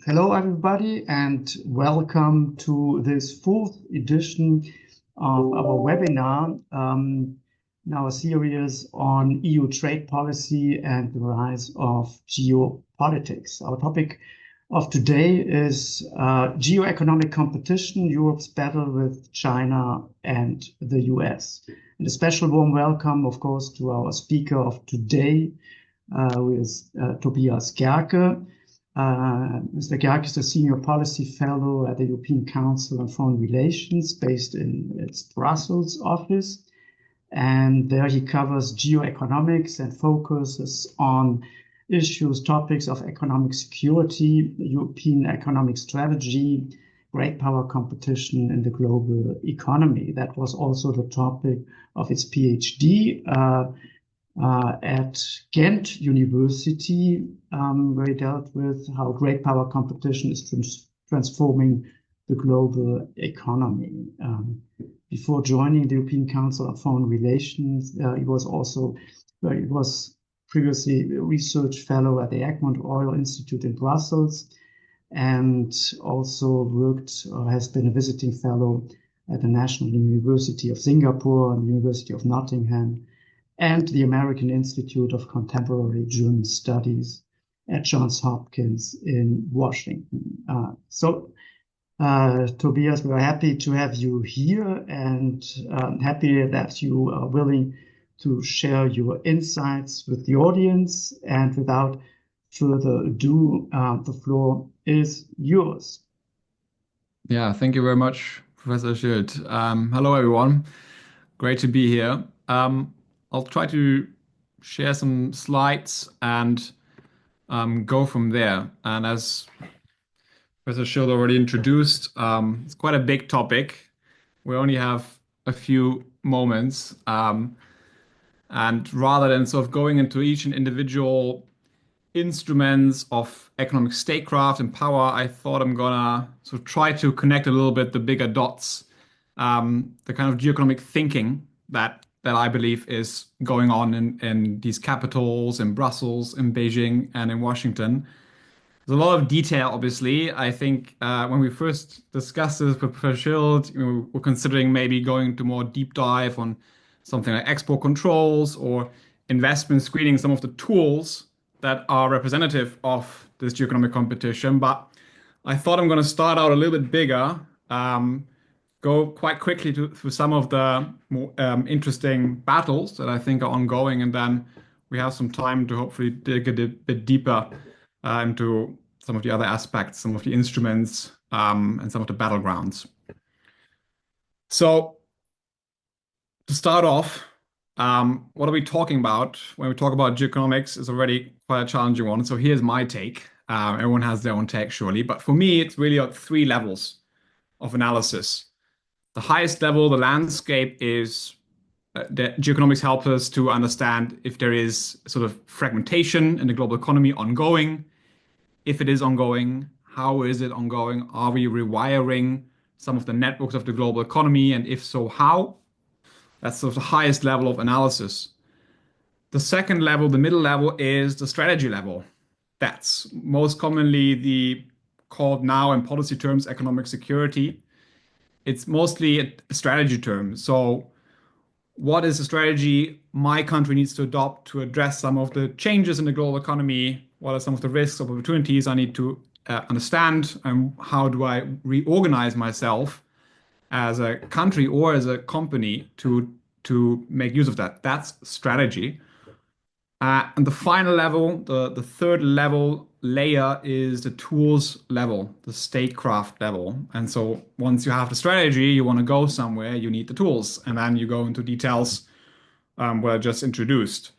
Hello, everybody, and welcome to this fourth edition of our webinar in our series on EU trade policy and the rise of geopolitics. Our topic of today is geoeconomic competition, Europe's battle with China and the US. And a special warm welcome, of course, to our speaker of today, who is Tobias Gehrke. Mr. Gehrke is a senior policy fellow at the European Council on Foreign Relations, based in its Brussels office. And there he covers geoeconomics and focuses on topics of economic security, European economic strategy, great power competition in the global economy. That was also the topic of his PhD at Ghent University, where he dealt with how great power competition is transforming the global economy. Before joining the European Council on Foreign Relations, he was previously a research fellow at the Egmont Oil Institute in Brussels, and also has been a visiting fellow at the National University of Singapore and the University of Nottingham, and the American Institute of Contemporary German Studies at Johns Hopkins in Washington. Tobias, we're happy to have you here, and happy that you are willing to share your insights with the audience. And without further ado, the floor is yours. Yeah, thank you very much, Professor Schild. Hello, everyone. Great to be here. I'll try to share some slides and go from there. And as Professor Schild already introduced, it's quite a big topic. We only have a few moments. And rather than sort of going into each and individual instruments of economic statecraft and power, I thought I'm gonna sort of try to connect a little bit the bigger dots, the kind of geoeconomic thinking that I believe is going on in these capitals, in Brussels, in Beijing, and in Washington. There's a lot of detail, obviously. I think when we first discussed this with Professor Schild, we're considering maybe going into more deep dive on something like export controls or investment screening, some of the tools that are representative of this geoeconomic competition. But I thought I'm going to start out a little bit bigger, go quite quickly through some of the more interesting battles that I think are ongoing, and then we have some time to hopefully dig a bit deeper into some of the other aspects, some of the instruments, and some of the battlegrounds. So to start off, what are we talking about when we talk about geoeconomics? Is already quite a challenging one. So here's my take. Everyone has their own take, surely. But for me, it's really at three levels of analysis. The highest level, the landscape, is that geoeconomics helps us to understand if there is sort of fragmentation in the global economy ongoing. If it is ongoing, how is it ongoing? Are we rewiring some of the networks of the global economy? And if so, how? That's sort of the highest level of analysis. The second level, the middle level, is the strategy level. That's most commonly called now in policy terms economic security. It's mostly a strategy term. So what is the strategy my country needs to adopt to address some of the changes in the global economy? What are some of the risks or opportunities I need to understand? And how do I reorganize myself as a country or as a company to make use of that? That's strategy. And the final level, the third layer is the tools level, the statecraft level. And so once you have the strategy, you want to go somewhere, you need the tools. And then you go into details what I just introduced.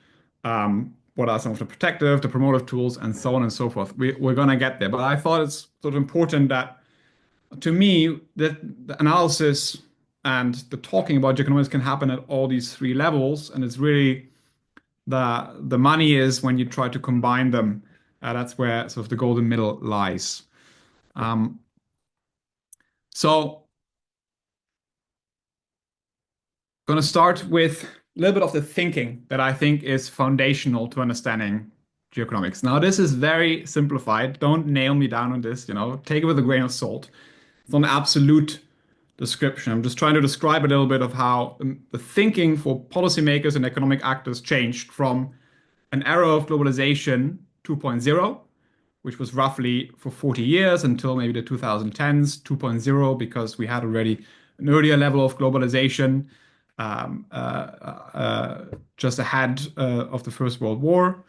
What are some of the protective, the promotive tools, and so on and so forth. We're going to get there. But I thought it's sort of important that, to me, the analysis and the talking about geoeconomics can happen at all these three levels. And it's really the money is when you try to combine them. That's where sort of the golden middle lies. So I'm going to start with a little bit of the thinking that I think is foundational to understanding geoeconomics. Now, this is very simplified. Don't nail me down on this, take it with a grain of salt. It's not an absolute description. I'm just trying to describe a little bit of how the thinking for policymakers and economic actors changed from an era of globalization 2.0, which was roughly for 40 years until maybe the 2010s, 2.0, because we had already an earlier level of globalization just ahead of the First World War.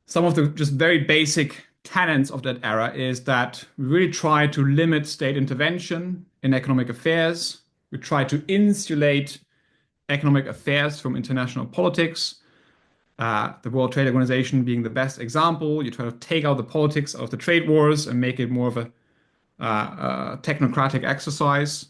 Some of the just very basic tenets of that era is that we really try to limit state intervention in economic affairs. We try to insulate economic affairs from international politics. The World Trade Organization being the best example. You try to take out the politics of the trade wars and make it more of a technocratic exercise.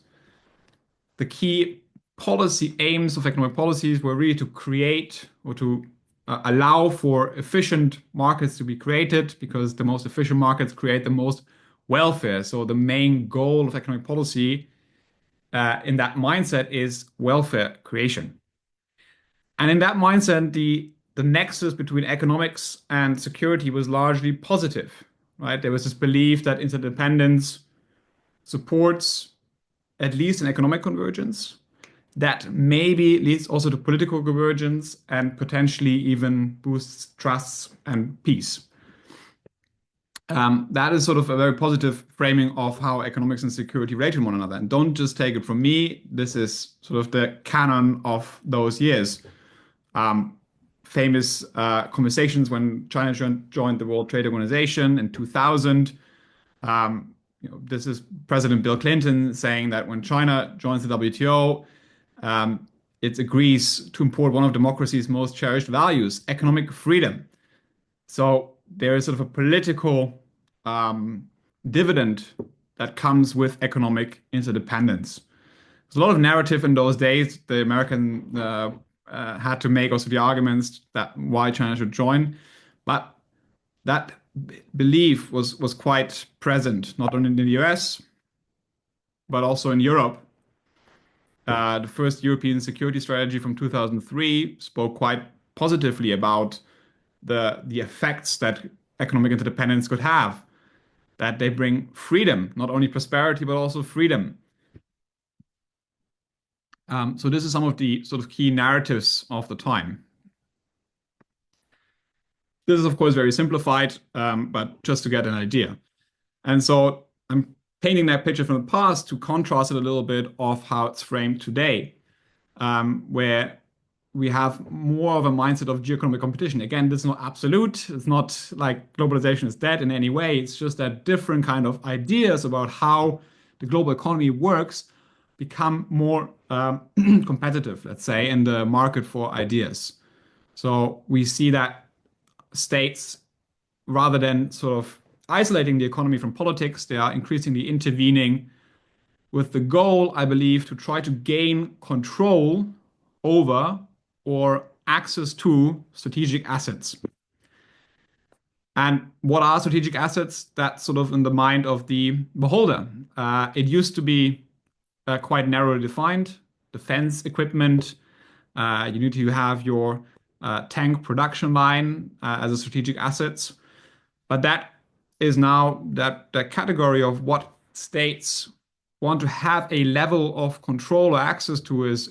The key policy aims of economic policies were really to create or to allow for efficient markets to be created, because the most efficient markets create the most welfare. So the main goal of economic policy in that mindset is welfare creation. And in that mindset, the nexus between economics and security was largely positive, right? There was this belief that interdependence supports at least an economic convergence that maybe leads also to political convergence and potentially even boosts trusts and peace. That is sort of a very positive framing of how economics and security relate to one another. And don't just take it from me. This is sort of the canon of those years. Famous conversations when China joined the World Trade Organization in 2000. This is President Bill Clinton saying that when China joins the WTO, it agrees to import one of democracy's most cherished values, economic freedom. So there is sort of a political dividend that comes with economic interdependence. There's a lot of narrative in those days. The American had to make also the arguments that why China should join, but that belief was quite present, not only in the US, but also in Europe. The first European security strategy from 2003 spoke quite positively about the effects that economic interdependence could have, that they bring freedom, not only prosperity, but also freedom. So this is some of the sort of key narratives of the time. This is, of course, very simplified, but just to get an idea. And so I'm painting that picture from the past to contrast it a little bit of how it's framed today, where we have more of a mindset of geoeconomic competition. Again, this is not absolute. It's not like globalization is dead in any way. It's just that different kind of ideas about how the global economy works become more competitive, let's say, in the market for ideas. So we see that states, rather than sort of isolating the economy from politics, they are increasingly intervening with the goal, I believe, to try to gain control over or access to strategic assets. And what are strategic assets? That's sort of in the mind of the beholder. It used to be quite narrowly defined. Defense equipment, you need to have your tank production line as a strategic assets. But that is now that category of what states want to have a level of control or access to is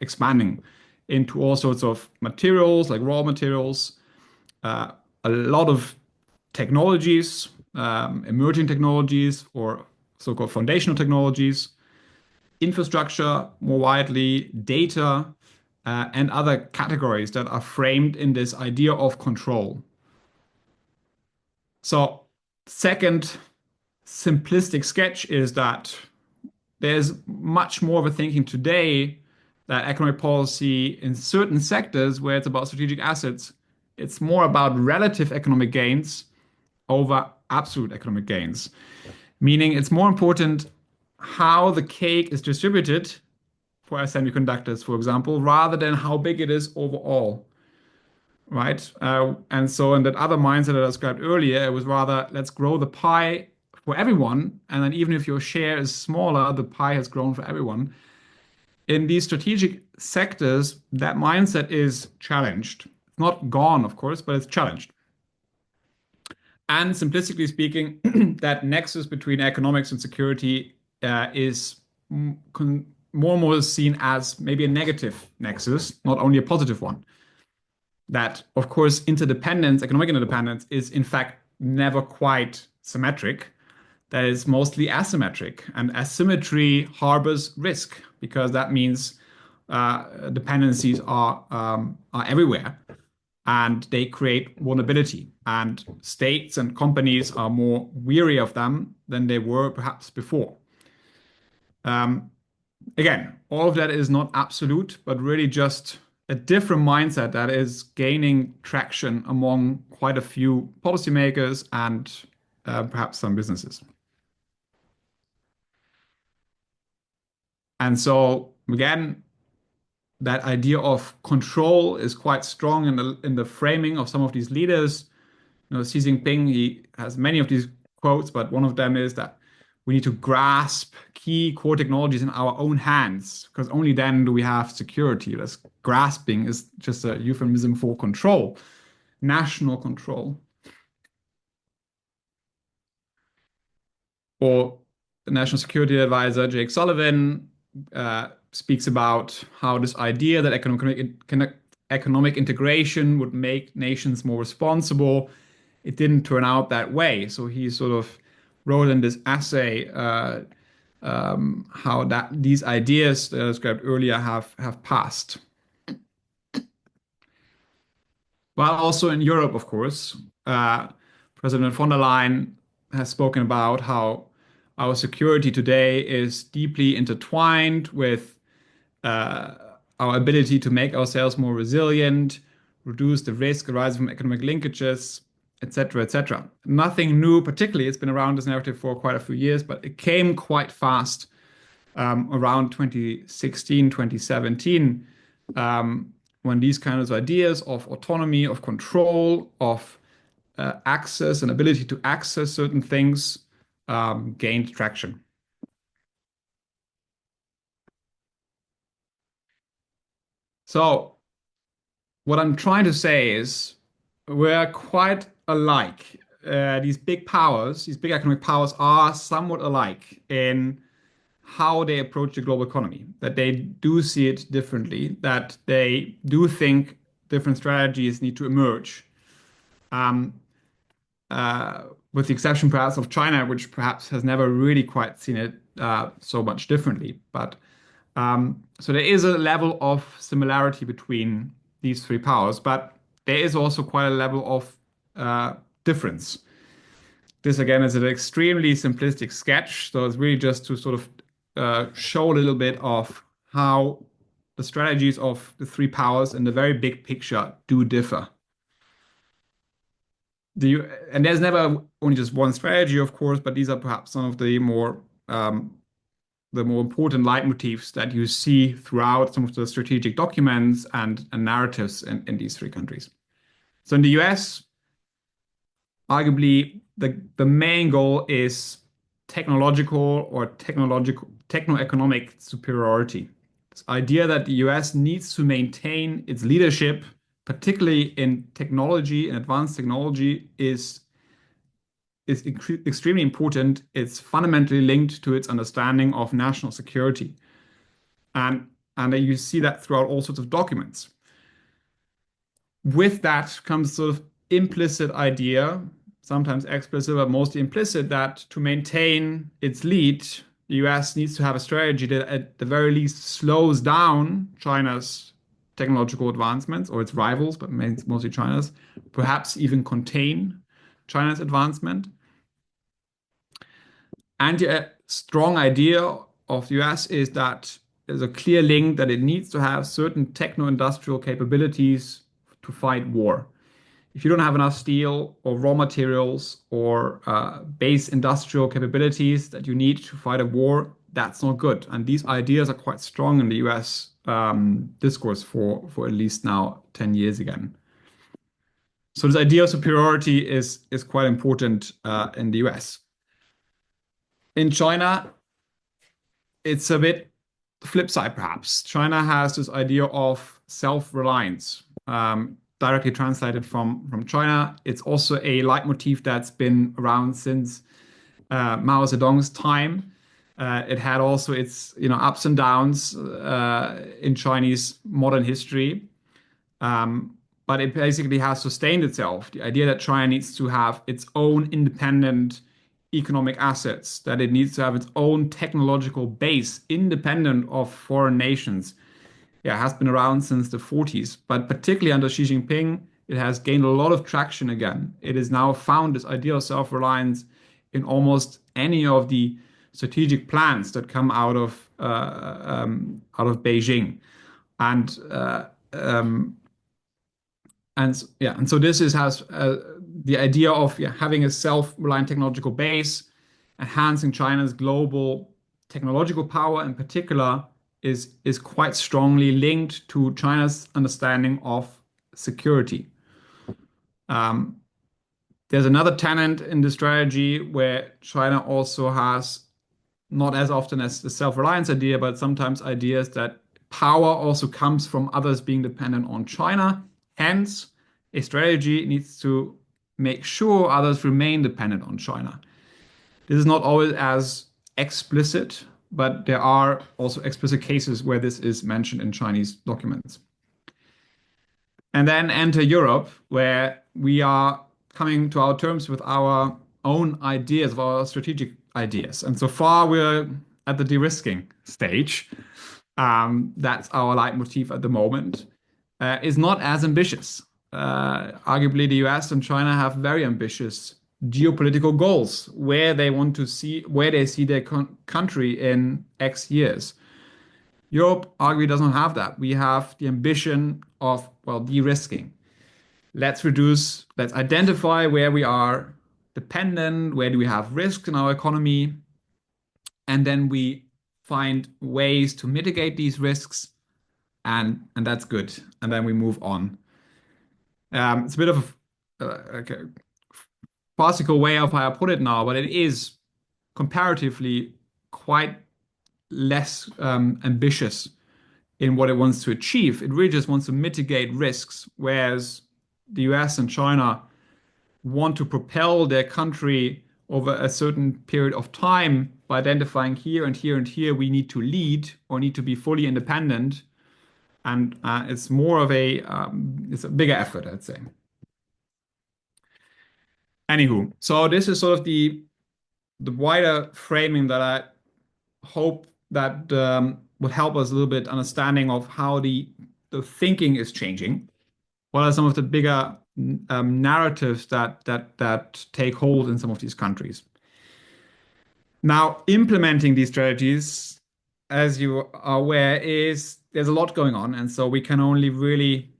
expanding into all sorts of materials, like raw materials, a lot of technologies, emerging technologies or so-called foundational technologies, infrastructure more widely, data, and other categories that are framed in this idea of control. So, second simplistic sketch is that there's much more of a thinking today that economic policy in certain sectors where it's about strategic assets, it's more about relative economic gains over absolute economic gains. Meaning it's more important how the cake is distributed for semiconductors, for example, rather than how big it is overall. Right? And so in that other mindset that I described earlier, it was rather let's grow the pie for everyone. And then even if your share is smaller, the pie has grown for everyone. In these strategic sectors, that mindset is challenged. It's not gone, of course, but it's challenged. And simplistically speaking, that nexus between economics and security is more and more seen as maybe a negative nexus, not only a positive one. That, of course, interdependence, economic interdependence, is in fact never quite symmetric. That is mostly asymmetric, and asymmetry harbors risk because that means dependencies are everywhere, and they create vulnerability. And states and companies are more weary of them than they were perhaps before. Again, all of that is not absolute, but really just a different mindset that is gaining traction among quite a few policymakers and perhaps some businesses. And so, again, that idea of control is quite strong in the framing of some of these leaders. You know, Xi Jinping, he has many of these quotes, but one of them is that we need to grasp key core technologies in our own hands, because only then do we have security. That's grasping is just a euphemism for control, national control. Or the National Security Advisor, Jake Sullivan, speaks about how this idea that economic integration would make nations more responsible. It didn't turn out that way. So he sort of wrote in this essay how that these ideas that I described earlier have passed. While also in Europe, of course, President von der Leyen has spoken about how our security today is deeply intertwined with our ability to make ourselves more resilient, reduce the risk arising from economic linkages, etc., etc. Nothing new, particularly. It's been around this narrative for quite a few years, but it came quite fast around 2016, 2017, when these kinds of ideas of autonomy, of control, of access and ability to access certain things gained traction. So what I'm trying to say is we're quite alike. These big powers, these big economic powers are somewhat alike in how they approach the global economy, that they do see it differently, that they do think different strategies need to emerge. With the exception perhaps of China, which perhaps has never really quite seen it so much differently. But so there is a level of similarity between these three powers, but there is also quite a level of difference. This again is an extremely simplistic sketch, so it's really just to sort of show a little bit of how the strategies of the three powers in the very big picture do differ. And there's never only just one strategy, of course, but these are perhaps some of the more important leitmotifs that you see throughout some of the strategic documents and narratives in these three countries. So in the US, arguably the main goal is technological or techno-economic superiority. This idea that the US needs to maintain its leadership, particularly in technology and advanced technology, is extremely important. It's fundamentally linked to its understanding of national security. And you see that throughout all sorts of documents. With that comes sort of implicit idea, sometimes explicit, but mostly implicit, that to maintain its lead, the US needs to have a strategy that at the very least slows down China's technological advancements, or its rivals, but mostly China's, perhaps even contain China's advancement. And a strong idea of the US is that there's a clear link that it needs to have certain techno-industrial capabilities to fight war. If you don't have enough steel or raw materials or base industrial capabilities that you need to fight a war, that's not good. And these ideas are quite strong in the US discourse for at least now 10 years again. So this idea of superiority is quite important in the US. In China, it's a bit the flip side, perhaps. China has this idea of self-reliance. directly translated from China. It's also a leitmotif that's been around since Mao Zedong's time. It had also its ups and downs in Chinese modern history. But it basically has sustained itself. The idea that China needs to have its own independent economic assets, that it needs to have its own technological base independent of foreign nations, yeah, has been around since the 40s. But particularly under Xi Jinping, it has gained a lot of traction again. It has now found this idea of self-reliance in almost any of the strategic plans that come out of Beijing. And so this has the idea of having a self-reliant technological base, enhancing China's global technological power in particular is quite strongly linked to China's understanding of security. There's another tenet in the strategy where China also has, not as often as the self-reliance idea, but sometimes ideas that power also comes from others being dependent on China. Hence, a strategy needs to make sure others remain dependent on China. This is not always as explicit, but there are also explicit cases where this is mentioned in Chinese documents. And then enter Europe, where we are coming to our terms with our own ideas, of our strategic ideas. And so far, we're at the de-risking stage. That's our leitmotif at the moment. Is not as ambitious. Arguably, the US and China have very ambitious geopolitical goals where they see their country in X years. Europe arguably doesn't have that. We have the ambition of, de-risking. Let's identify where we are dependent, where do we have risks in our economy, and then we find ways to mitigate these risks, and that's good. And then we move on. It's a bit of a farcical way of how I put it now, but it is comparatively quite less ambitious in what it wants to achieve. It really just wants to mitigate risks, whereas the US and China want to propel their country over a certain period of time by identifying here and here and here we need to lead or need to be fully independent. And it's more of it's a bigger effort, I'd say. Anywho, so this is sort of the wider framing that I hope that would help us a little bit understanding of how the thinking is changing. What are some of the bigger narratives that take hold in some of these countries? Now, implementing these strategies, as you are aware, there's a lot going on, and so we can only really,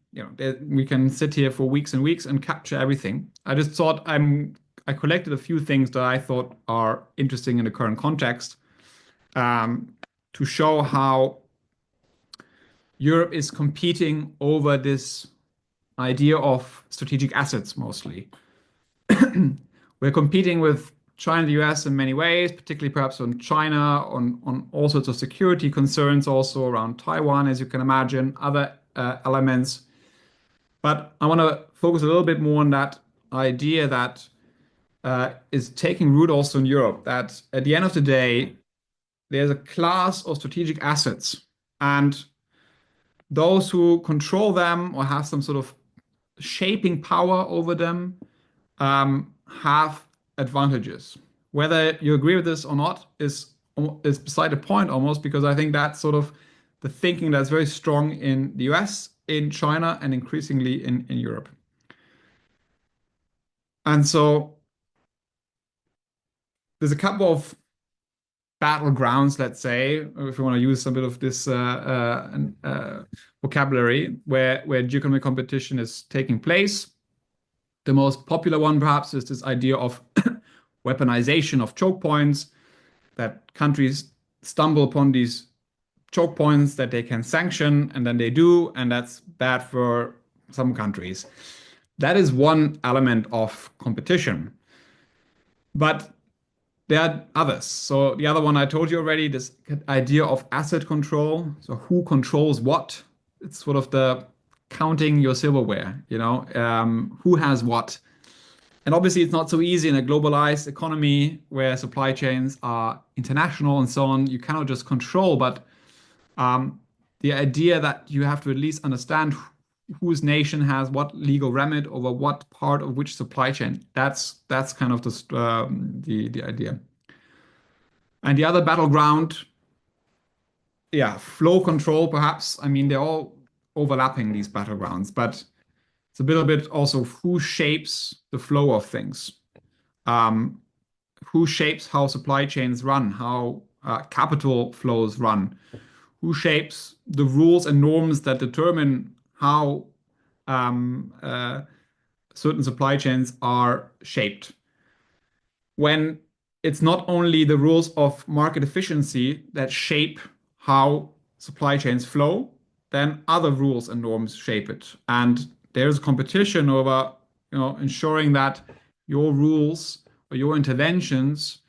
we can sit here for weeks and weeks and capture everything. I just thought I collected a few things that I thought are interesting in the current context to show how Europe is competing over this idea of strategic assets mostly. We're competing with China and the US in many ways, particularly perhaps on China, on all sorts of security concerns, also around Taiwan, as you can imagine, other elements. But I want to focus a little bit more on that idea that is taking root also in Europe, that at the end of the day, there's a class of strategic assets, and those who control them or have some sort of shaping power over them have advantages. Whether you agree with this or not is beside the point almost, because I think that's sort of the thinking that's very strong in the US, in China, and increasingly in Europe. And so there's a couple of battlegrounds, let's say, if you want to use some bit of this vocabulary, where geoeconomic competition is taking place. The most popular one, perhaps, is this idea of weaponization of choke points, that countries stumble upon these choke points that they can sanction, and then they do, and that's bad for some countries. That is one element of competition. But there are others. So the other one I told you already, this idea of asset control. So who controls what? It's sort of the counting your silverware, who has what. And obviously, it's not so easy in a globalized economy where supply chains are international and so on. You cannot just control, but the idea that you have to at least understand whose nation has what legal remit over what part of which supply chain. That's kind of the idea. And the other battleground, yeah, flow control, perhaps. I mean, they're all overlapping, these battlegrounds, but it's a little bit also who shapes the flow of things, who shapes how supply chains run, how capital flows run, who shapes the rules and norms that determine how certain supply chains are shaped. When it's not only the rules of market efficiency that shape how supply chains flow, then other rules and norms shape it. And there's competition over, ensuring that your rules or your interventions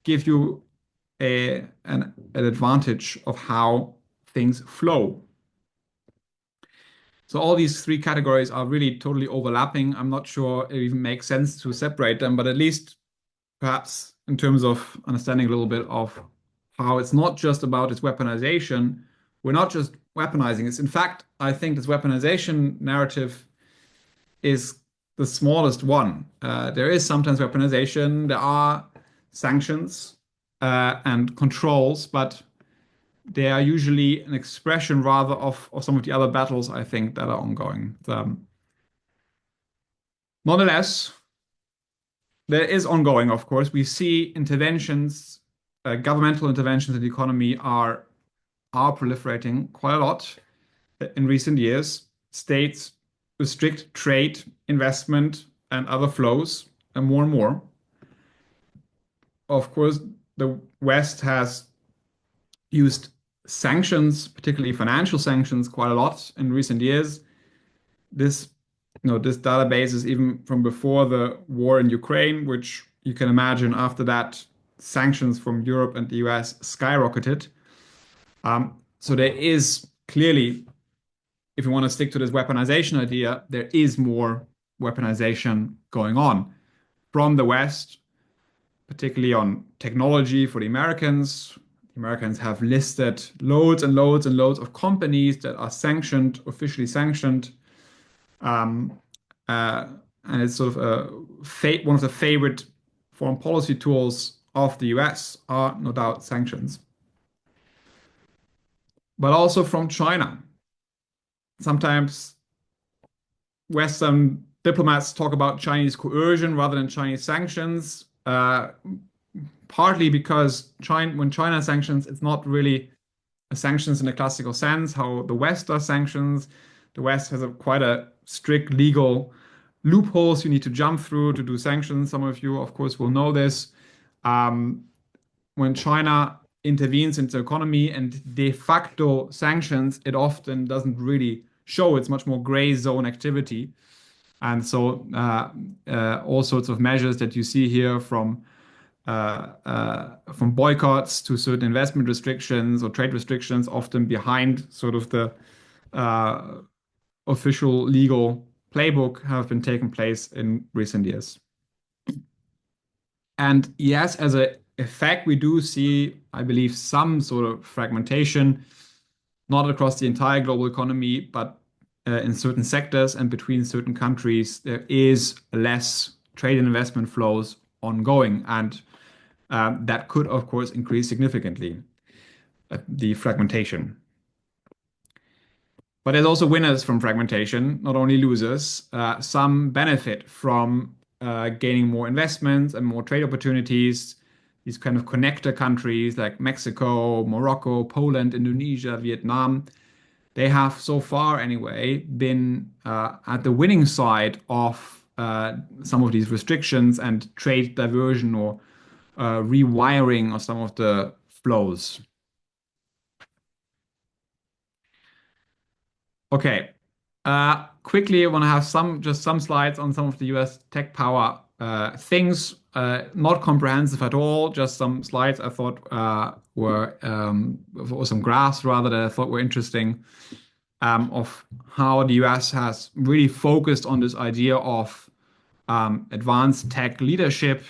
give you an advantage of how things flow. So all these three categories are really totally overlapping. I'm not sure it even makes sense to separate them, but at least perhaps in terms of understanding a little bit of how it's not just about its weaponization. We're not just weaponizing it. In fact, I think this weaponization narrative is the smallest one. There is sometimes weaponization, there are sanctions and controls, but they are usually an expression rather of some of the other battles, I think, that are ongoing. Nonetheless, there is ongoing, of course. We see interventions, governmental interventions in the economy are proliferating quite a lot in recent years. States restrict trade, investment, and other flows, and more. Of course, the West has used sanctions, particularly financial sanctions, quite a lot in recent years. This database is even from before the war in Ukraine, which you can imagine after that, sanctions from Europe and the US skyrocketed. So there is clearly, if you want to stick to this weaponization idea, there is more weaponization going on from the West, particularly on technology for the Americans. The Americans have listed loads and loads and loads of companies that are sanctioned, officially sanctioned. And it's sort of one of the favorite foreign policy tools of the US are no doubt sanctions. But also from China. Sometimes Western diplomats talk about Chinese coercion rather than Chinese sanctions, partly because when China sanctions, it's not really sanctions in the classical sense, how the West does sanctions. The West has quite a strict legal loopholes you need to jump through to do sanctions. Some of you, of course, will know this. When China intervenes into the economy and de facto sanctions, it often doesn't really show. It's much more gray zone activity. And so all sorts of measures that you see here from boycotts to certain investment restrictions or trade restrictions, often behind sort of the official legal playbook, have been taking place in recent years. And yes, as an effect, we do see, I believe, some sort of fragmentation, not across the entire global economy, but in certain sectors and between certain countries, there is less trade and investment flows ongoing. And that could, of course, increase significantly the fragmentation. But there's also winners from fragmentation, not only losers. Some benefit from gaining more investments and more trade opportunities. These kind of connector countries like Mexico, Morocco, Poland, Indonesia, Vietnam, they have so far anyway been at the winning side of some of these restrictions and trade diversion or rewiring of some of the flows. Okay, quickly, I want to have just some slides on some of the US tech power things, not comprehensive at all, just some slides I thought were, or some graphs rather, that I thought were interesting. of how the US has really focused on this idea of advanced tech leadership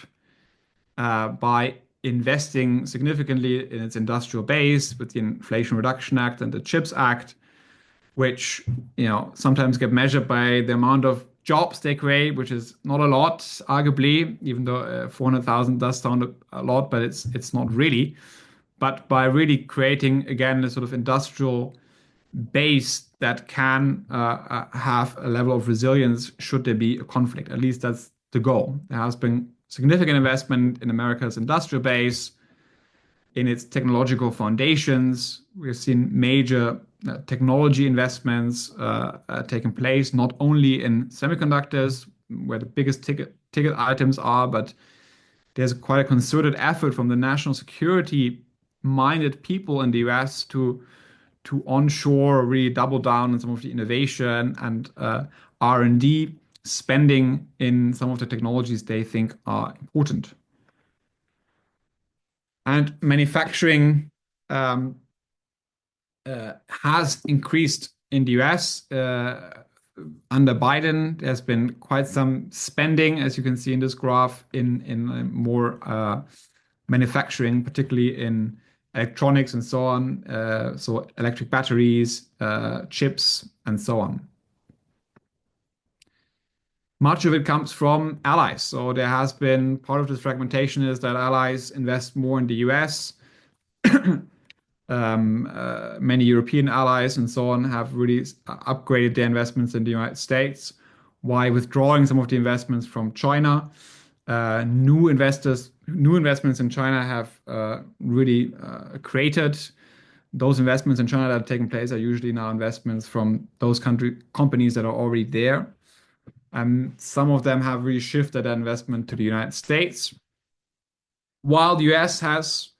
by investing significantly in its industrial base with the Inflation Reduction Act and the CHIPS Act, which sometimes get measured by the amount of jobs they create, which is not a lot, arguably, even though 400,000 does sound a lot, but it's not really. But by really creating, again, a sort of industrial base that can have a level of resilience should there be a conflict. At least that's the goal. There has been significant investment in America's industrial base, in its technological foundations. We've seen major technology investments taking place, not only in semiconductors, where the biggest ticket items are, but there's quite a concerted effort from the national security minded people in the US to onshore, really double down on some of the innovation and R&D spending in some of the technologies they think are important. And manufacturing has increased in the US. Under Biden, there's been quite some spending, as you can see in this graph, in more manufacturing, particularly in electronics and so on, so electric batteries, chips, and so on. Much of it comes from allies. So there has been part of this fragmentation is that allies invest more in the US. Many European allies and so on have really upgraded their investments in the United States, while withdrawing some of the investments from China. New investments in China have really created those investments in China that have taken place are usually now investments from those companies that are already there. Some of them have really shifted their investment to the United States, while the US has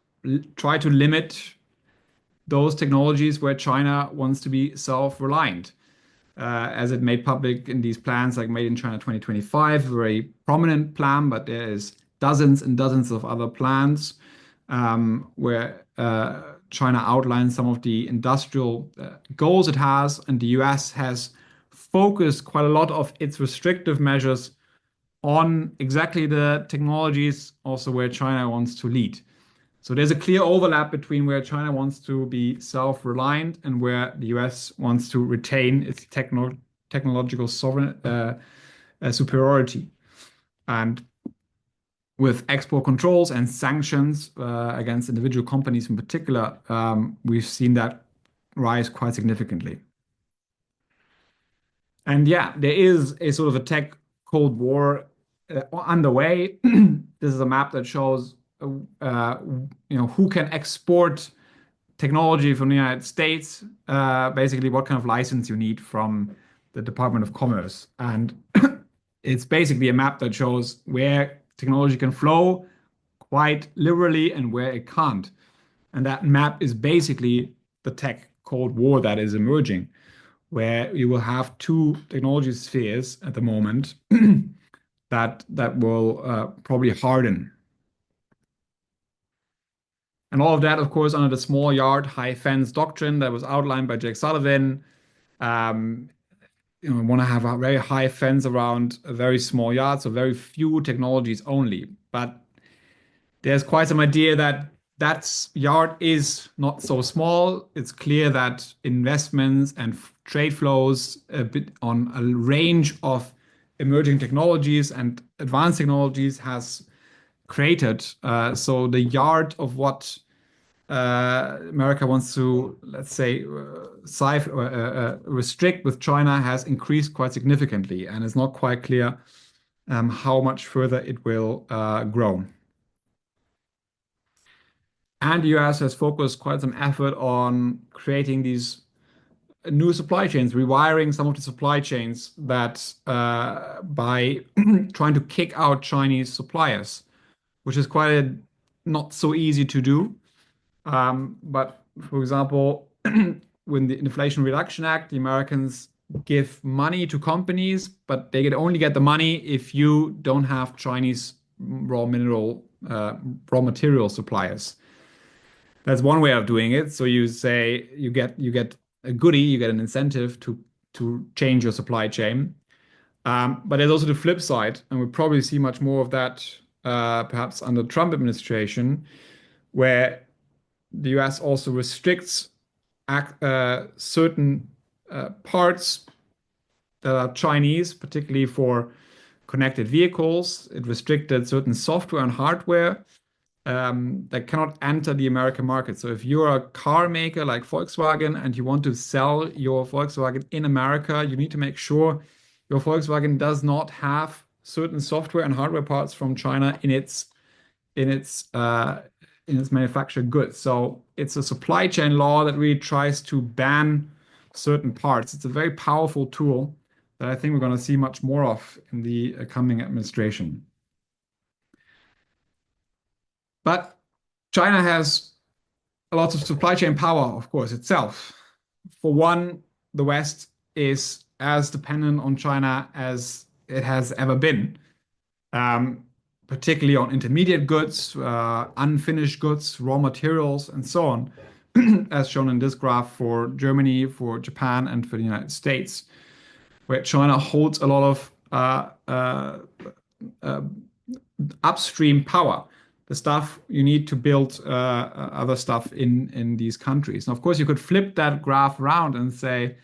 tried to limit those technologies where China wants to be self-reliant. As it made public in these plans like Made in China 2025, a very prominent plan, but there is dozens and dozens of other plans where China outlines some of the industrial goals it has, and the US has focused quite a lot of its restrictive measures on exactly the technologies also where China wants to lead. So there's a clear overlap between where China wants to be self-reliant and where the US wants to retain its technological superiority. And with export controls and sanctions against individual companies in particular, we've seen that rise quite significantly. And yeah, there is a sort of a tech Cold War underway. This is a map that shows who can export technology from the United States, basically what kind of license you need from the Department of Commerce. And it's basically a map that shows where technology can flow quite liberally and where it can't. And that map is basically the tech Cold War that is emerging, where you will have two technology spheres at the moment that will probably harden. And all of that, of course, under the small yard, high fence doctrine that was outlined by Jake Sullivan. We want to have a very high fence around a very small yard, so very few technologies only. But there's quite some idea that that yard is not so small. It's clear that investments and trade flows a bit on a range of emerging technologies and advanced technologies has created. So the yard of what America wants to, let's say, restrict with China has increased quite significantly, and it's not quite clear how much further it will grow. And the US has focused quite some effort on creating these new supply chains, rewiring some of the supply chains that by trying to kick out Chinese suppliers, which is quite not so easy to do. But for example, when the Inflation Reduction Act, the Americans give money to companies, but they only get the money if you don't have Chinese raw material suppliers. That's one way of doing it. So you say you get a goodie. You get an incentive to change your supply chain. But there's also the flip side, and we'll probably see much more of that perhaps under the Trump administration, where the US also restricts certain parts that are Chinese, particularly for connected vehicles. It restricted certain software and hardware that cannot enter the American market. So if you're a car maker like Volkswagen and you want to sell your Volkswagen in America, you need to make sure your Volkswagen does not have certain software and hardware parts from China in its manufactured goods. So it's a supply chain law that really tries to ban certain parts. It's a very powerful tool that I think we're going to see much more of in the coming administration. But China has a lot of supply chain power, of course, itself. For one, the West is as dependent on China as it has ever been, particularly on intermediate goods, unfinished goods, raw materials, and so on, as shown in this graph for Germany, for Japan, and for the United States, where China holds a lot of upstream power, the stuff you need to build other stuff in these countries. And of course, you could flip that graph around and say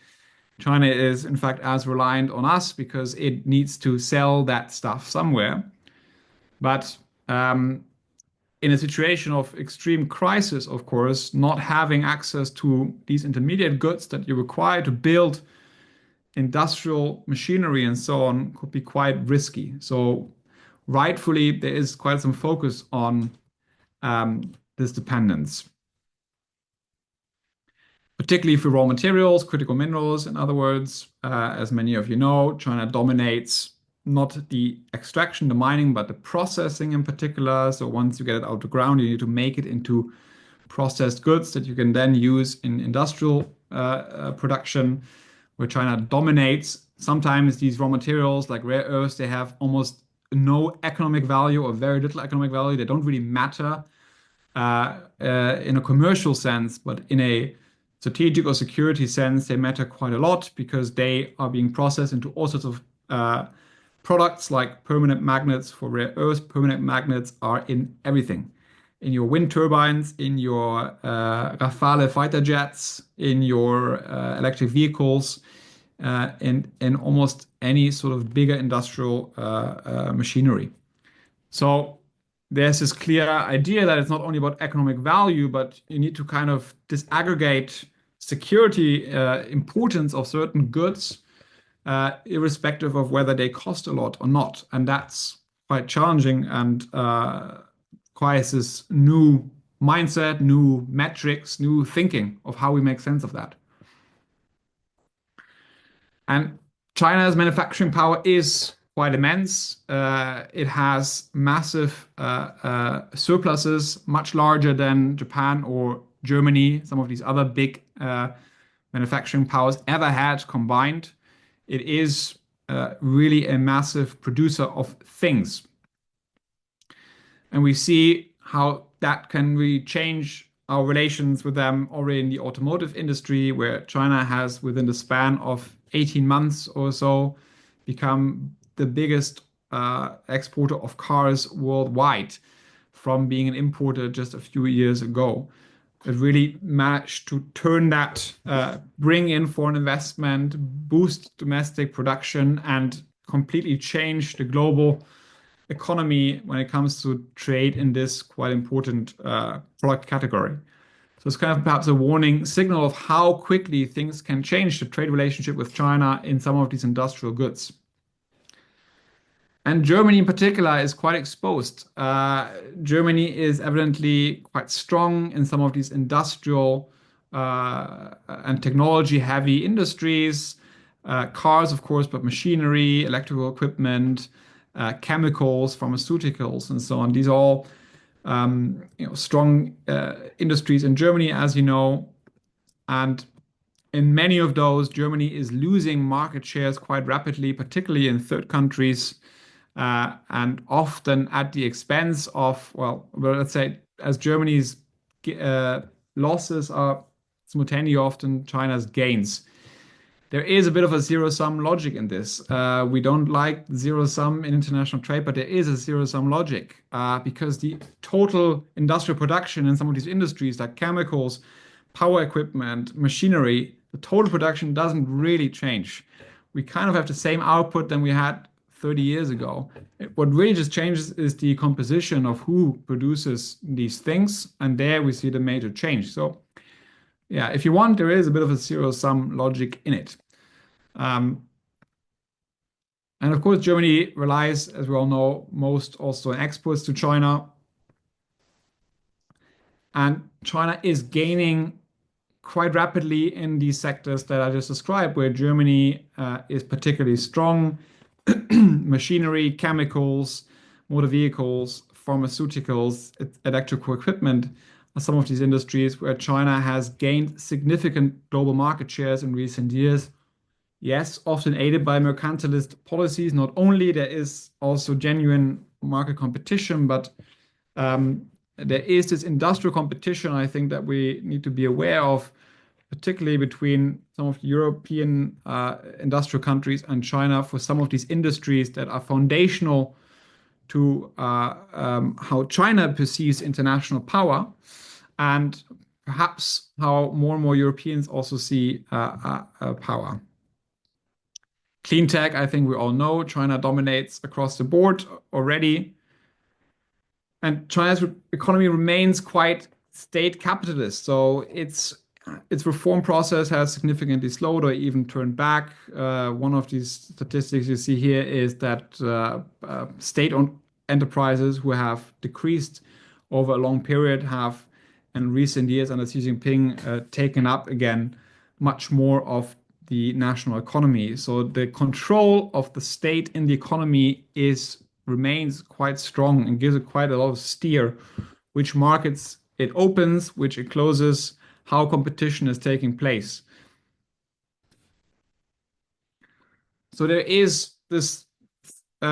China is, in fact, as reliant on us because it needs to sell that stuff somewhere. But in a situation of extreme crisis, of course, not having access to these intermediate goods that you require to build industrial machinery and so on could be quite risky. So rightfully, there is quite some focus on this dependence, particularly for raw materials, critical minerals. In other words, as many of you know, China dominates not the extraction, the mining, but the processing in particular. So once you get it out of the ground, you need to make it into processed goods that you can then use in industrial production, where China dominates. Sometimes these raw materials, like rare earths, they have almost no economic value or very little economic value. They don't really matter in a commercial sense, but in a strategic or security sense, they matter quite a lot because they are being processed into all sorts of products like permanent magnets for rare earths. Permanent magnets are in everything. In your wind turbines, in your Rafale fighter jets, in your electric vehicles, in almost any sort of bigger industrial machinery. So there's this clear idea that it's not only about economic value, but you need to kind of disaggregate security importance of certain goods, irrespective of whether they cost a lot or not. And that's quite challenging and requires this new mindset, new metrics, new thinking of how we make sense of that. And China's manufacturing power is quite immense. It has massive surpluses, much larger than Japan or Germany, some of these other big manufacturing powers ever had combined. It is really a massive producer of things. And we see how that can really change our relations with them already in the automotive industry, where China has, within the span of 18 months or so, become the biggest exporter of cars worldwide from being an importer just a few years ago. It really managed to turn that, bring in foreign investment, boost domestic production, and completely change the global economy when it comes to trade in this quite important product category. So it's kind of perhaps a warning signal of how quickly things can change the trade relationship with China in some of these industrial goods. And Germany in particular is quite exposed. Germany is evidently quite strong in some of these industrial and technology-heavy industries. Cars, of course, but machinery, electrical equipment, chemicals, pharmaceuticals, and so on. These are all strong industries in Germany, as you know. And in many of those, Germany is losing market shares quite rapidly, particularly in third countries. And often at the expense of, well, let's say, as Germany's losses are simultaneously often China's gains. There is a bit of a zero-sum logic in this. We don't like zero-sum in international trade, but there is a zero-sum logic because the total industrial production in some of these industries like chemicals, power equipment, machinery, the total production doesn't really change. We kind of have the same output than we had 30 years ago. What really just changes is the composition of who produces these things, and there we see the major change. So yeah, if you want, there is a bit of a zero-sum logic in it. And of course, Germany relies, as we all know, most also on exports to China. And China is gaining quite rapidly in these sectors that I just described, where Germany is particularly strong. Machinery, chemicals, motor vehicles, pharmaceuticals, electrical equipment are some of these industries where China has gained significant global market shares in recent years. Yes, often aided by mercantilist policies. Not only there is also genuine market competition, but there is this industrial competition, I think, that we need to be aware of, particularly between some of the European industrial countries and China for some of these industries that are foundational to how China perceives international power, and perhaps how more and more Europeans also see power. Clean tech, I think we all know, China dominates across the board already. And China's economy remains quite state capitalist. So its reform process has significantly slowed or even turned back. One of these statistics you see here is that state-owned enterprises who have decreased over a long period have, in recent years under Xi Jinping, taken up again much more of the national economy. So the control of the state in the economy remains quite strong and gives it quite a lot of steer, which markets it opens, which it closes, how competition is taking place. So there is this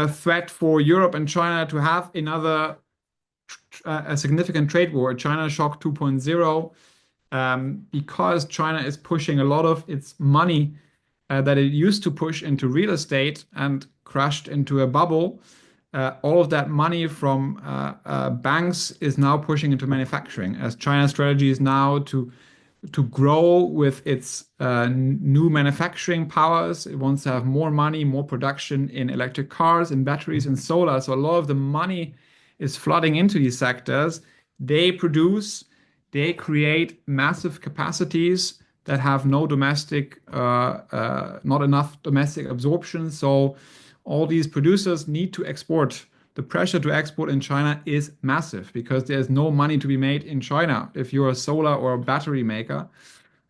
threat for Europe and China to have another a significant trade war, a China shock 2.0. Because China is pushing a lot of its money that it used to push into real estate and crashed into a bubble. All of that money from banks is now pushing into manufacturing, as China's strategy is now to grow with its new manufacturing powers. It wants to have more money, more production in electric cars, in batteries, and solar. So a lot of the money is flooding into these sectors. They produce. They create massive capacities that have not enough domestic absorption. So all these producers need to export. The pressure to export in China is massive because there's no money to be made in China if you're a solar or a battery maker.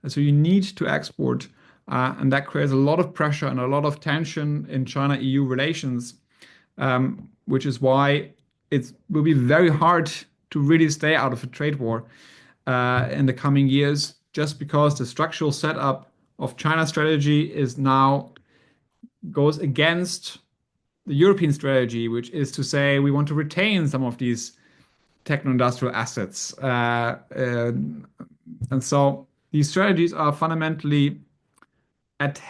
So you need to export. And that creates a lot of pressure and a lot of tension in China-EU relations, which is why it will be very hard to really stay out of a trade war in the coming years, just because the structural setup of China's strategy goes against the European strategy, which is to say we want to retain some of these techno-industrial assets. And so these strategies are fundamentally at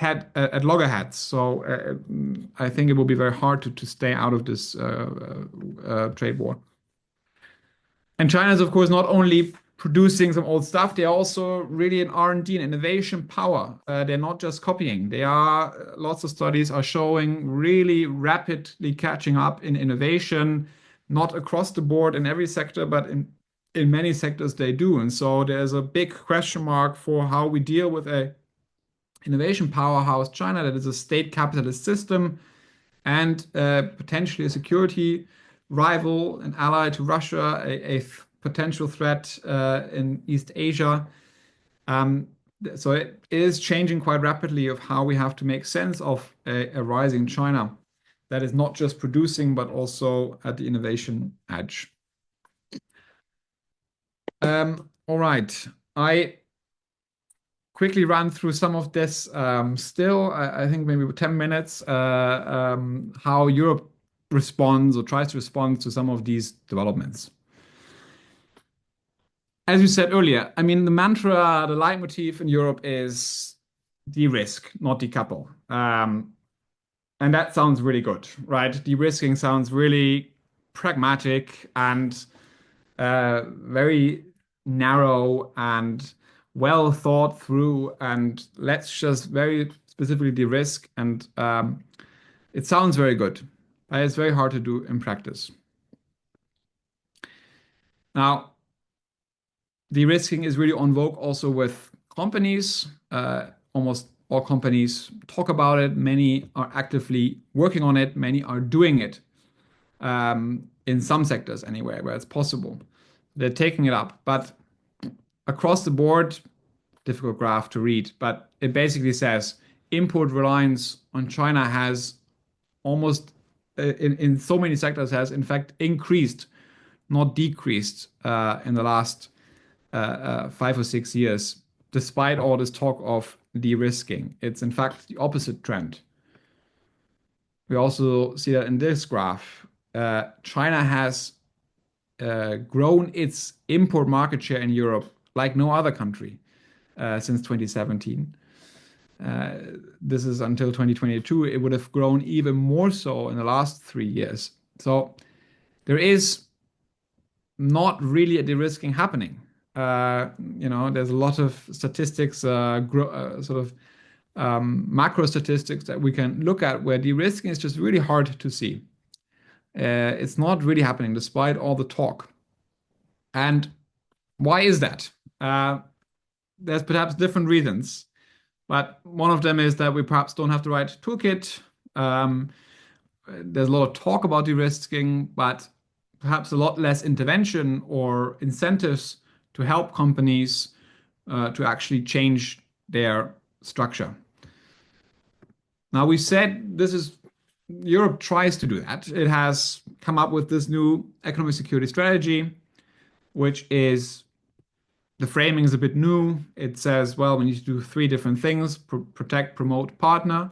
loggerheads. So I think it will be very hard to stay out of this trade war. And China is, of course, not only producing some old stuff, they're also really an R&D and innovation power. They're not just copying. Lots of studies are showing really rapidly catching up in innovation, not across the board in every sector, but in many sectors they do. And so there's a big question mark for how we deal with a innovation powerhouse China that is a state capitalist system and potentially a security rival and ally to Russia, a potential threat in East Asia. So it is changing quite rapidly of how we have to make sense of a rising China that is not just producing, but also at the innovation edge. All right, I quickly run through some of this still, I think maybe 10 minutes, how Europe responds or tries to respond to some of these developments. as you said earlier, I mean, the mantra, the leitmotif in Europe is de-risk, not decouple. And that sounds really good, right? De-risking sounds really pragmatic and very narrow and well thought through. And let's just very specifically de-risk. And it sounds very good, but it's very hard to do in practice. Now, de-risking is really on vogue also with companies. Almost all companies talk about it. Many are actively working on it. Many are doing it in some sectors anyway, where it's possible. They're taking it up. But across the board, difficult graph to read, but it basically says import reliance on China has almost, in so many sectors, has in fact increased, not decreased, in the last 5 or 6 years, despite all this talk of de-risking. It's in fact the opposite trend. We also see that in this graph. China has grown its import market share in Europe like no other country since 2017. This is until 2022. It would have grown even more so in the last 3 years. So there is not really a de-risking happening. There's a lot of statistics, macro statistics that we can look at where de-risking is just really hard to see. It's not really happening despite all the talk. And why is that? There's perhaps different reasons, but one of them is that we perhaps don't have the right toolkit. There's a lot of talk about de-risking, but perhaps a lot less intervention or incentives to help companies to actually change their structure. Now, we said Europe tries to do that. It has come up with this new economic security strategy, which is, the framing is a bit new. It says, well, we need to do 3 different things: protect, promote, partner.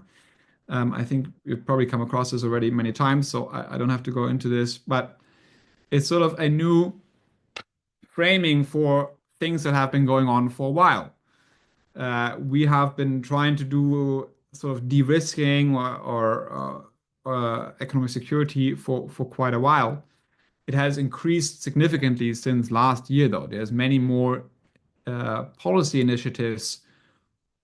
I think you've probably come across this already many times, so I don't have to go into this, but it's sort of a new framing for things that have been going on for a while. We have been trying to do sort of de-risking or economic security for quite a while. It has increased significantly since last year, though. There's many more policy initiatives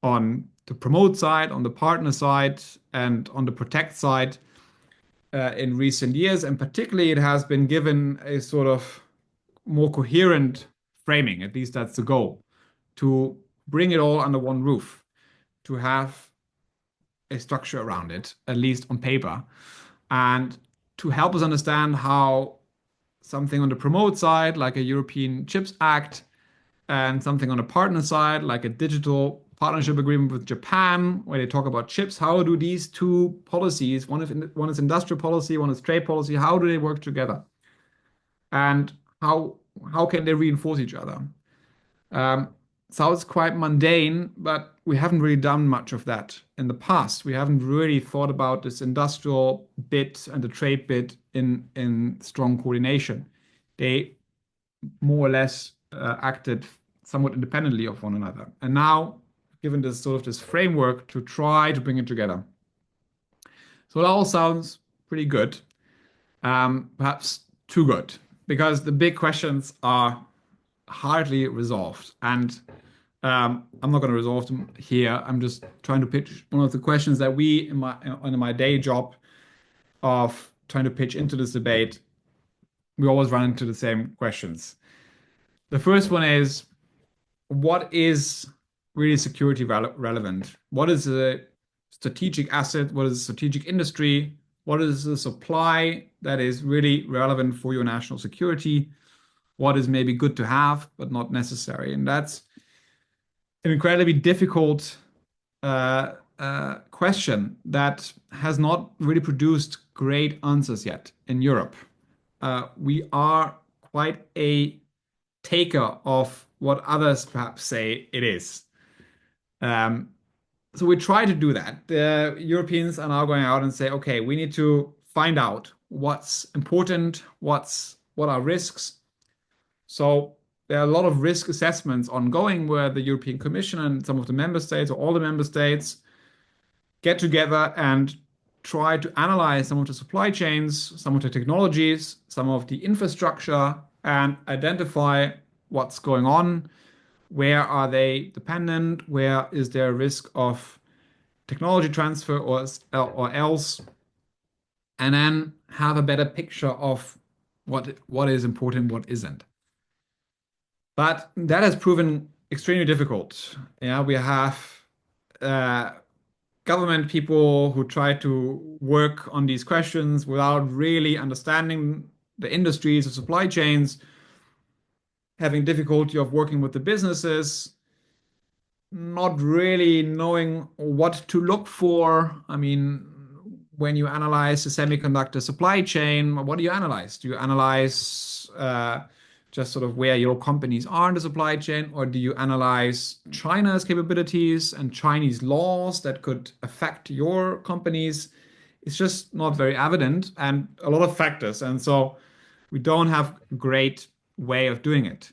on the promote side, on the partner side, and on the protect side in recent years. And particularly, it has been given a sort of more coherent framing, at least that's the goal, to bring it all under one roof, to have a structure around it, at least on paper, and to help us understand how something on the promote side, like a European Chips Act, and something on the partner side, like a digital partnership agreement with Japan, where they talk about chips, how do these 2 policies, one is industrial policy, one is trade policy, how do they work together? And how can they reinforce each other? Sounds quite mundane, but we haven't really done much of that in the past. We haven't really thought about this industrial bit and the trade bit in strong coordination. They more or less acted somewhat independently of one another. And now, given this sort of this framework to try to bring it together. So it all sounds pretty good, perhaps too good, because the big questions are hardly resolved. And I'm not going to resolve them here. I'm just trying to pitch one of the questions that we, in my day job of trying to pitch into this debate, we always run into the same questions. The first one is, what is really security relevant? What is a strategic asset? What is a strategic industry? What is the supply that is really relevant for your national security? What is maybe good to have, but not necessary? And that's an incredibly difficult question that has not really produced great answers yet in Europe. We are quite a taker of what others perhaps say it is. So we try to do that. The Europeans are now going out and say, okay, we need to find out what's important, what are risks. So there are a lot of risk assessments ongoing where the European Commission and some of the member states or all the member states get together and try to analyze some of the supply chains, some of the technologies, some of the infrastructure, and identify what's going on. Where are they dependent? Where is there a risk of technology transfer or else? And then have a better picture of what is important, what isn't. But that has proven extremely difficult. Yeah, we have government people who try to work on these questions without really understanding the industries, the supply chains, having difficulty of working with the businesses, not really knowing what to look for. I mean, when you analyze the semiconductor supply chain, what do you analyze? Do you analyze just sort of where your companies are in the supply chain, or do you analyze China's capabilities and Chinese laws that could affect your companies? It's just not very evident, and a lot of factors. And so we don't have a great way of doing it.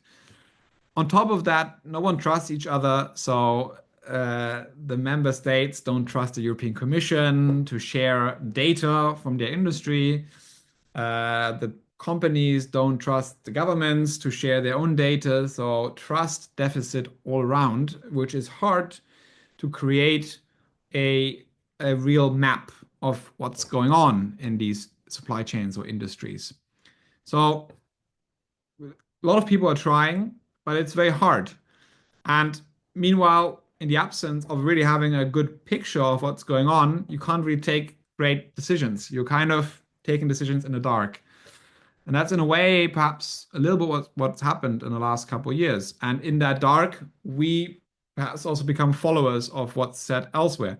On top of that, no one trusts each other. So the member states don't trust the European Commission to share data from their industry. The companies don't trust the governments to share their own data. So trust deficit all around, which is hard to create a real map of what's going on in these supply chains or industries. So a lot of people are trying, but it's very hard. And meanwhile, in the absence of really having a good picture of what's going on, you can't really take great decisions. You're kind of taking decisions in the dark. And that's in a way, perhaps a little bit what's happened in the last couple of years. And in that dark, we perhaps also become followers of what's said elsewhere.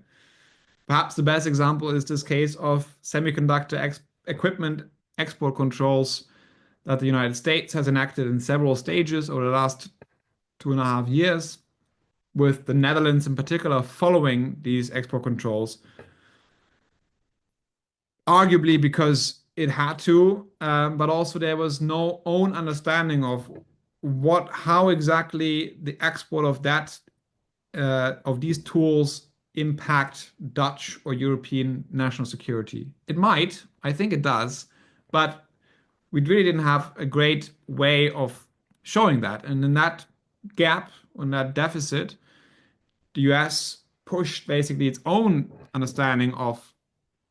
Perhaps the best example is this case of semiconductor equipment export controls that the United States has enacted in several stages over the last 2.5 years, with the Netherlands in particular following these export controls, arguably because it had to, but also there was no own understanding of how exactly the export of these tools impact Dutch or European national security. It might, I think it does, but we really didn't have a great way of showing that. And in that gap, in that deficit, the US pushed basically its own understanding of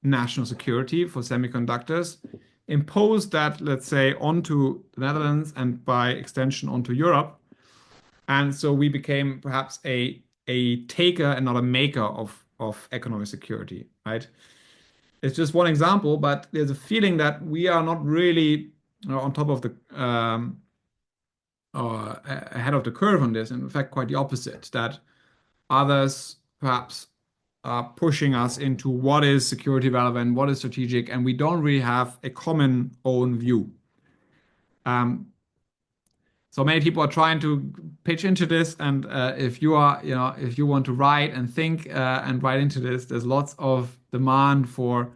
national security for semiconductors, imposed that, let's say, onto the Netherlands and by extension onto Europe. And so we became perhaps a taker and not a maker of economic security, right? It's just one example, but there's a feeling that we are not really on top of the ahead of the curve on this. In fact, quite the opposite, that others perhaps are pushing us into what is security relevant, what is strategic, and we don't really have a common own view. So many people are trying to pitch into this, and if you want to write and think and write into this, there's lots of demand for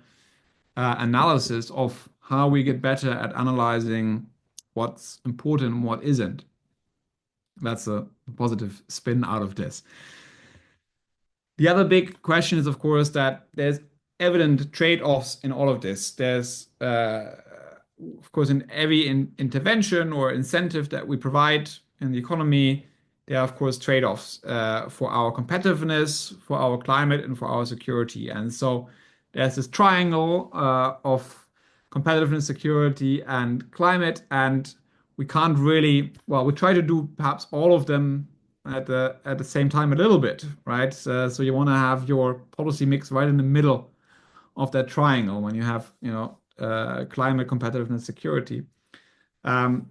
analysis of how we get better at analyzing what's important and what isn't. That's a positive spin out of this. The other big question is, of course, that there's evident trade-offs in all of this. There's, of course, in every intervention or incentive that we provide in the economy, there are, of course, trade-offs for our competitiveness, for our climate, and for our security. And so there's this triangle of competitiveness, security, and climate, and we can't really, well, we try to do perhaps all of them at the same time a little bit, right? So you want to have your policy mix right in the middle of that triangle when you have, climate, competitiveness, security. But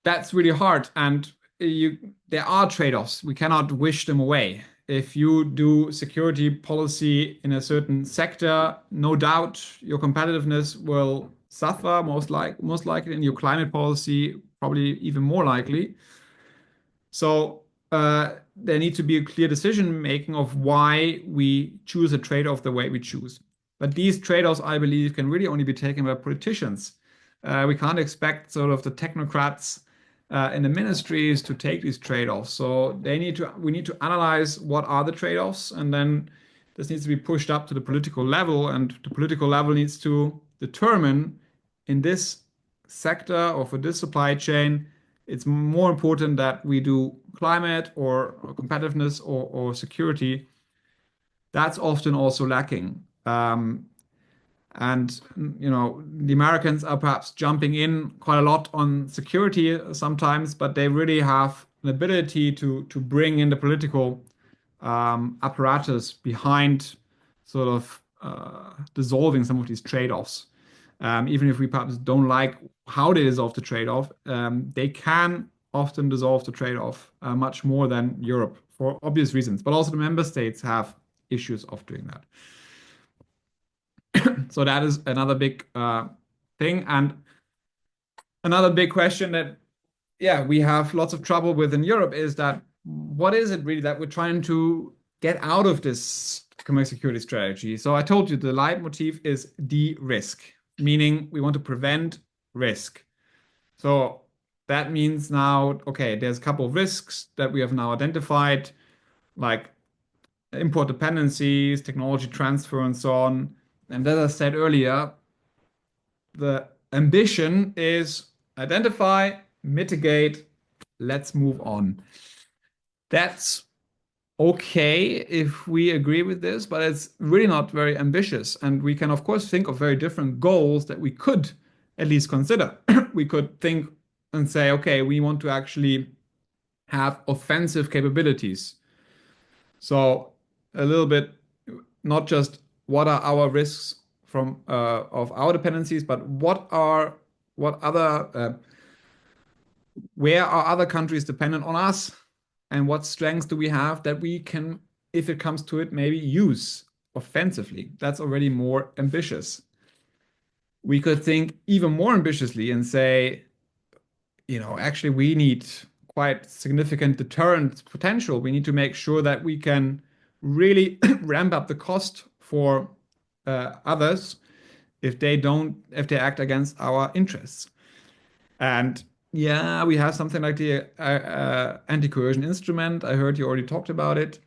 that's really hard, and there are trade-offs. We cannot wish them away. If you do security policy in a certain sector, no doubt your competitiveness will suffer, most likely, and your climate policy probably even more likely. So there needs to be a clear decision making of why we choose a trade-off the way we choose. But these trade-offs, I believe, can really only be taken by politicians. We can't expect sort of the technocrats in the ministries to take these trade-offs. So we need to analyze what are the trade-offs, and then this needs to be pushed up to the political level, and the political level needs to determine in this sector or for this supply chain, it's more important that we do climate or competitiveness or security. That's often also lacking. And the Americans are perhaps jumping in quite a lot on security sometimes, but they really have an ability to bring in the political apparatus behind sort of dissolving some of these trade-offs. Even if we perhaps don't like how they dissolve the trade-off, they can often dissolve the trade-off much more than Europe for obvious reasons. But also the member states have issues of doing that. So that is another big thing. And another big question that, yeah, we have lots of trouble with in Europe is that what is it really that we're trying to get out of this economic security strategy? So I told you the leitmotif is de-risk, meaning we want to prevent risk. So that means now, okay, there's a couple of risks that we have now identified, like import dependencies, technology transfer, and so on. And as I said earlier, the ambition is identify, mitigate, let's move on. That's okay if we agree with this, but it's really not very ambitious. And we can, of course, think of very different goals that we could at least consider. We could think and say, okay, we want to actually have offensive capabilities. So a little bit, not just what are our risks from of our dependencies, but where are other countries dependent on us, and what strengths do we have that we can, if it comes to it, maybe use offensively. That's already more ambitious. We could think even more ambitiously and say, actually we need quite significant deterrent potential. We need to make sure that we can really ramp up the cost for others if they act against our interests. And yeah, we have something like the anti-coercion instrument. I heard you already talked about it.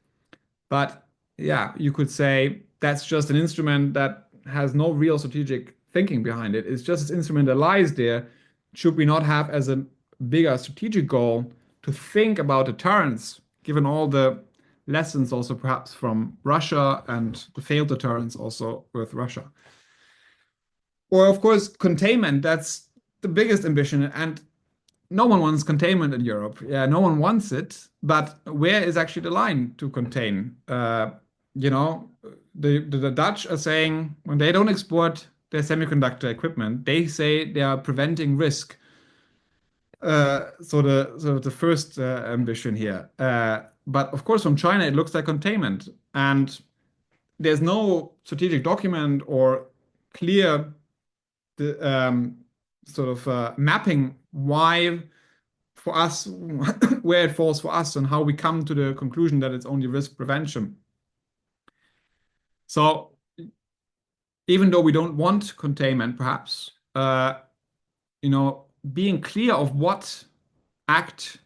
But yeah, you could say that's just an instrument that has no real strategic thinking behind it. It's just an instrument that lies there. Should we not have as a bigger strategic goal to think about deterrence, given all the lessons also perhaps from Russia and the failed deterrence also with Russia? Or of course, containment, that's the biggest ambition. And no one wants containment in Europe. Yeah, no one wants it. But where is actually the line to contain? The Dutch are saying when they don't export their semiconductor equipment, they say they are preventing risk. So the first ambition here. But of course, from China, it looks like containment. And there's no strategic document or clear mapping why for us, where it falls for us, and how we come to the conclusion that it's only risk prevention. So even though we don't want containment, perhaps, being clear of what act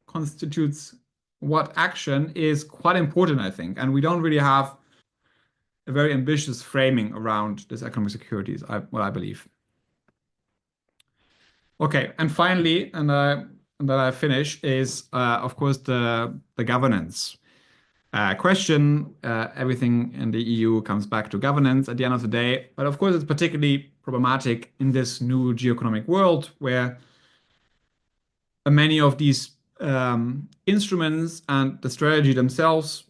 constitutes what action is quite important, I think. And we don't really have a very ambitious framing around this economic security, is what I believe. Okay, and finally, and that I finish is, of course, the governance question. Everything in the EU comes back to governance at the end of the day. But of course, it's particularly problematic in this new geoeconomic world where many of these instruments and the strategy themselves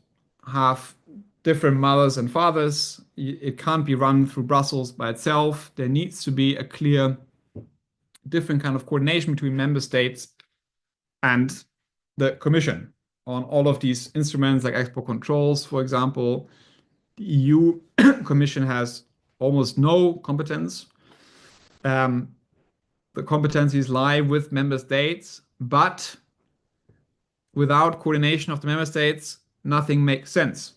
have different mothers and fathers. It can't be run through Brussels by itself. There needs to be a clear, different kind of coordination between member states and the Commission on all of these instruments, like export controls, for example. The EU Commission has almost no competence. The competencies lie with member states, but without coordination of the member states, nothing makes sense.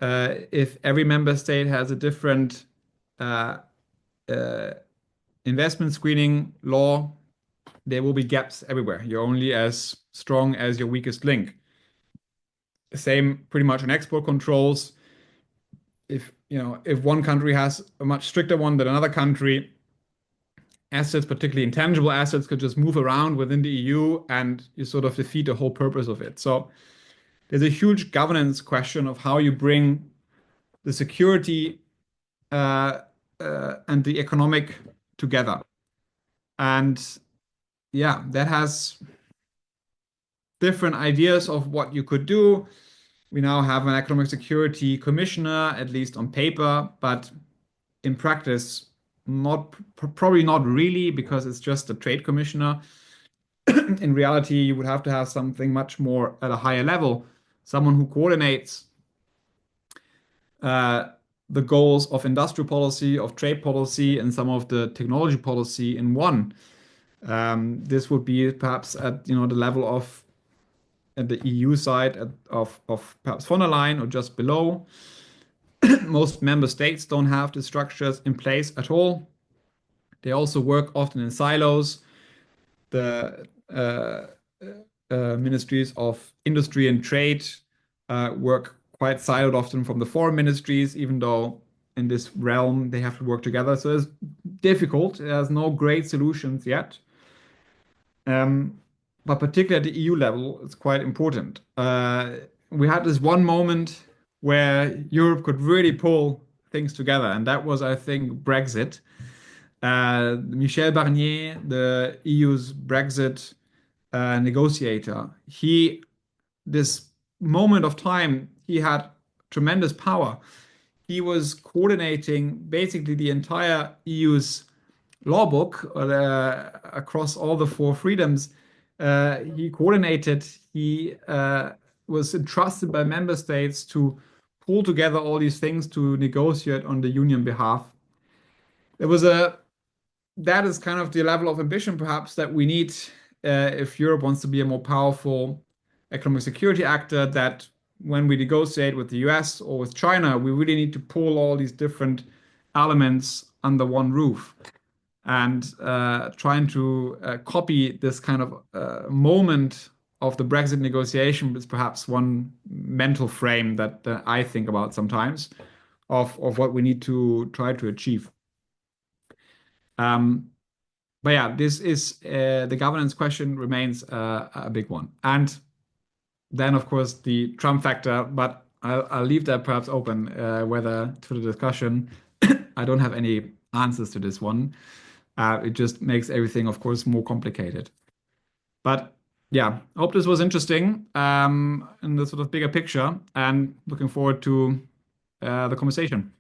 If every member state has a different investment screening law, there will be gaps everywhere. You're only as strong as your weakest link. Same pretty much on export controls. If one country has a much stricter one than another country, assets, particularly intangible assets, could just move around within the EU and you sort of defeat the whole purpose of it. So there's a huge governance question of how you bring the security and the economic together. And yeah, that has different ideas of what you could do. We now have an economic security commissioner, at least on paper, but in practice, probably not really, because it's just a trade commissioner. In reality, you would have to have something much more at a higher level, someone who coordinates the goals of industrial policy, of trade policy, and some of the technology policy in one. This would be perhaps at the level of at the EU side of perhaps von der Leyen or just below. Most member states don't have the structures in place at all. They also work often in silos. The ministries of industry and trade work quite siloed often from the foreign ministries, even though in this realm they have to work together. So it's difficult. There's no great solutions yet. But particularly at the EU level, it's quite important. We had this one moment where Europe could really pull things together, and that was, I think, Brexit. Michel Barnier, the EU's Brexit negotiator, this moment of time, he had tremendous power. He was coordinating basically the entire EU's law book across all the four freedoms. He coordinated, he was entrusted by member states to pull together all these things to negotiate on the union behalf. That is kind of the level of ambition, perhaps, that we need if Europe wants to be a more powerful economic security actor, that when we negotiate with the US or with China, we really need to pull all these different elements under one roof. And trying to copy this kind of moment of the Brexit negotiation is perhaps one mental frame that I think about sometimes of what we need to try to achieve. But yeah, this is the governance question remains a big one. And then, of course, the Trump factor, but I'll leave that perhaps open whether to the discussion. I don't have any answers to this one. It just makes everything, of course, more complicated. But yeah, I hope this was interesting in the sort of bigger picture and looking forward to the conversation.